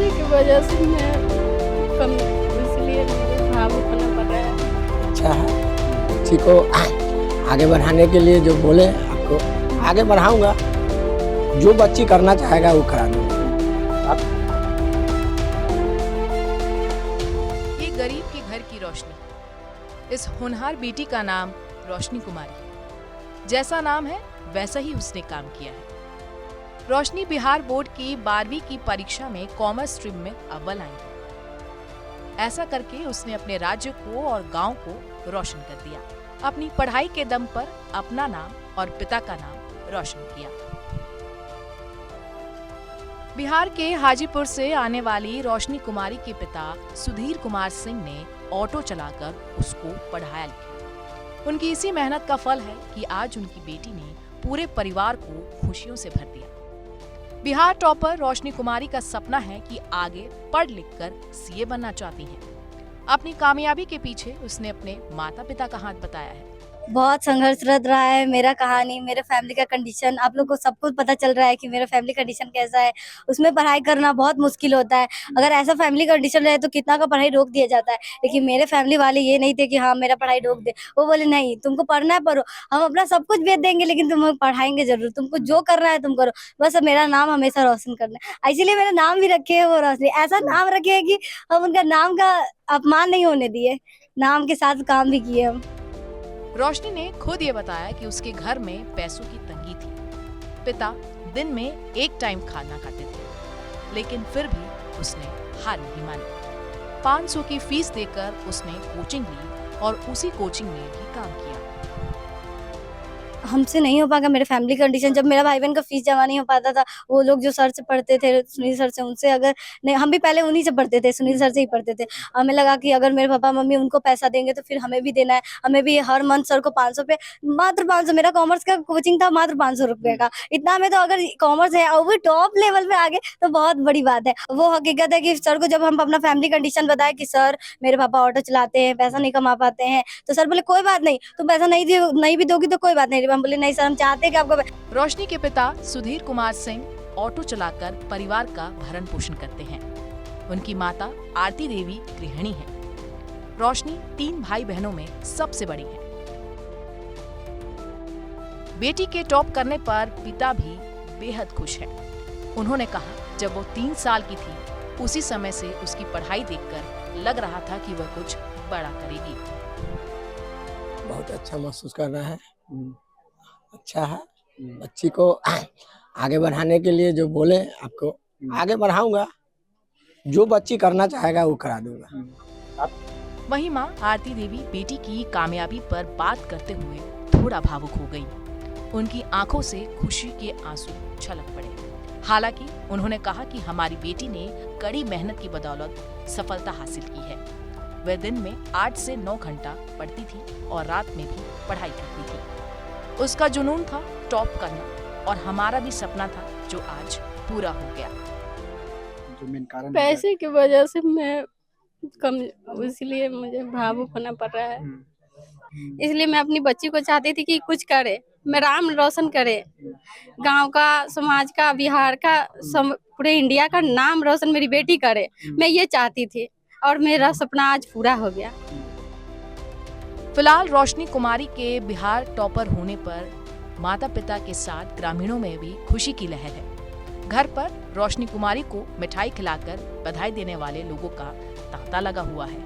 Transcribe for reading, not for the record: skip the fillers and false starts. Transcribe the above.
पैसे की वजह से मैं कम, इसलिए मुझे भावुक होना पड़ रहा है। अच्छा है, बच्ची को आगे बढ़ाने के लिए जो बोले आपको आगे बढ़ाऊंगा, जो बच्ची करना चाहेगा वो करा दूंगा। ये गरीब के घर की रोशनी, इस होनहार बेटी का नाम रोशनी कुमारी है। जैसा नाम है वैसा ही उसने काम किया है। रोशनी बिहार बोर्ड की 12वीं की परीक्षा में कॉमर्स स्ट्रीम में अव्वल आई है। ऐसा करके उसने अपने राज्य को और गांव को रोशन कर दिया। अपनी पढ़ाई के दम पर अपना नाम और पिता का नाम रोशन किया। बिहार के हाजीपुर से आने वाली रोशनी कुमारी के पिता सुधीर कुमार सिंह ने ऑटो चलाकर उसको पढ़ाया लिखा। उनकी इसी मेहनत का फल है कि आज उनकी बेटी ने पूरे परिवार को खुशियों से भर दिया। बिहार टॉपर रोशनी कुमारी का सपना है कि आगे पढ़ लिख कर सीए बनना चाहती हैं। अपनी कामयाबी के पीछे उसने अपने माता पिता का हाथ बताया है। बहुत संघर्षरत रहा है मेरा कहानी, मेरे फैमिली का कंडीशन आप लोग को सब कुछ पता चल रहा है कि मेरा फैमिली कंडीशन कैसा है। उसमें पढ़ाई करना बहुत मुश्किल होता है। अगर ऐसा फैमिली कंडीशन रहे तो कितना का पढ़ाई रोक दिया जाता है, लेकिन मेरे फैमिली वाले ये नहीं थे कि हाँ मेरा पढ़ाई रोक दे। वो बोले नहीं, तुमको पढ़ना है पढ़ो, हम अपना सब कुछ बेच देंगे लेकिन तुम्हें पढ़ाएंगे जरूर, तुमको जो करना है तुम करो, बस मेरा नाम हमेशा रोशन करना है। इसीलिए मेरा नाम भी रखे है वो रोशनी। ऐसा नाम रखे है कि हम उनका नाम का अपमान नहीं होने दिए, नाम के साथ काम भी किए हम। रोशनी ने खुद ये बताया कि उसके घर में पैसों की तंगी थी। पिता दिन में एक टाइम खाना खाते थे, लेकिन फिर भी उसने हार नहीं मानी। 500 की फीस देकर उसने कोचिंग ली और उसी कोचिंग में भी काम किया। हमसे नहीं हो पाएगा, मेरे फैमिली कंडीशन, जब मेरा भाई बहन का फीस जमा नहीं हो पाता था, वो लोग जो सर से पढ़ते थे, सुनील सर से, उनसे अगर नहीं, हम भी पहले उन्हीं से पढ़ते थे, सुनील सर से ही पढ़ते थे। हमें लगा कि अगर मेरे पापा मम्मी उनको पैसा देंगे तो फिर हमें भी देना है, हमें भी हर मंथ सर को 500 पे, मात्र 500, मेरा कॉमर्स का कोचिंग था मात्र 500 रुपये का। इतना में तो अगर कॉमर्स है और वो टॉप लेवल पे आगे तो बहुत बड़ी बात है। वो हकीकत है कि सर को जब हम अपना फैमिली कंडीशन बताए कि सर मेरे पापा ऑटो चलाते हैं, पैसा नहीं कमा पाते हैं, तो सर बोले कोई बात नहीं, तुम पैसा नहीं भी दोगी तो कोई बात नहीं। हम बोले नहीं सर, हम चाहते हैं कि आपको। रोशनी के पिता सुधीर कुमार सिंह ऑटो चलाकर परिवार का भरण पोषण करते हैं। उनकी माता आरती देवी गृहिणी हैं। रोशनी 3 भाई बहनों में सबसे बड़ी है। बेटी के टॉप करने पर पिता भी बेहद खुश है। उन्होंने कहा जब वो 3 साल की थी उसी समय से उसकी पढ़ाई देखकर लग रहा था कि वह कुछ बड़ा करेगी। बहुत अच्छा महसूस कर रहा है। अच्छा है, बच्ची को आगे बढ़ाने के लिए जो बोले आपको आगे बढ़ाऊंगा, जो बच्ची करना चाहेगा वो करा दूंगा। वहीं मां आरती देवी बेटी की कामयाबी पर बात करते हुए थोड़ा भावुक हो गई। उनकी आंखों से खुशी के आंसू छलक पड़े। हालांकि उन्होंने कहा कि हमारी बेटी ने कड़ी मेहनत की बदौलत सफलता हासिल की है। वह दिन में 8 से 9 घंटा पढ़ती थी और रात में भी पढ़ाई करती थी। उसका जुनून था टॉप करना और हमारा भी सपना था जो आज पूरा हो गया। जो मेन कारण पैसे की वजह से मैं कम, इसलिए मुझे भावुक होना पड़ रहा है। इसलिए मैं अपनी बच्ची को चाहती थी कि कुछ करे, मैं नाम रोशन करे, गांव का, समाज का, बिहार का, पूरे इंडिया का नाम रोशन मेरी बेटी करे। मैं ये चाहती थी और मेरा सपना आज पूरा हो गया। फिलहाल रोशनी कुमारी के बिहार टॉपर होने पर माता पिता के साथ ग्रामीणों में भी खुशी की लहर है। घर पर रोशनी कुमारी को मिठाई खिलाकर बधाई देने वाले लोगों का तांता लगा हुआ है।